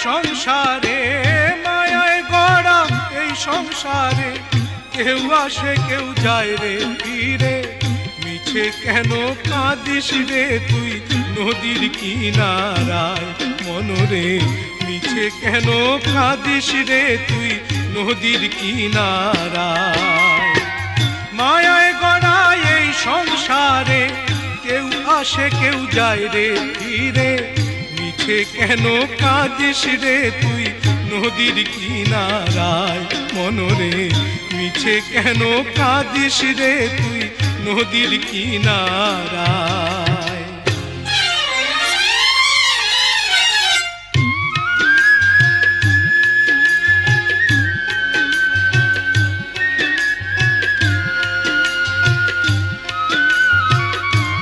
সংসারে, মায়ায় গড়া এই সংসারে, কেউ আসে কেউ যায় রে ফিরে। মিছে কেন কাঁদিস রে তুই নদীর কিনারায় মনরে, মিছে কেন কাঁদিস রে তুই নদীর কিনারায়। মায়ায় গড়া এই সংসারে, কেউ আসে কেউ যায় রে ফিরে। মিছে কেন কাঁদিস রে তুই নদীর কিনারায় মনরে, মিছে কেন কাঁদিস রে তুই নদীর কিনারায়।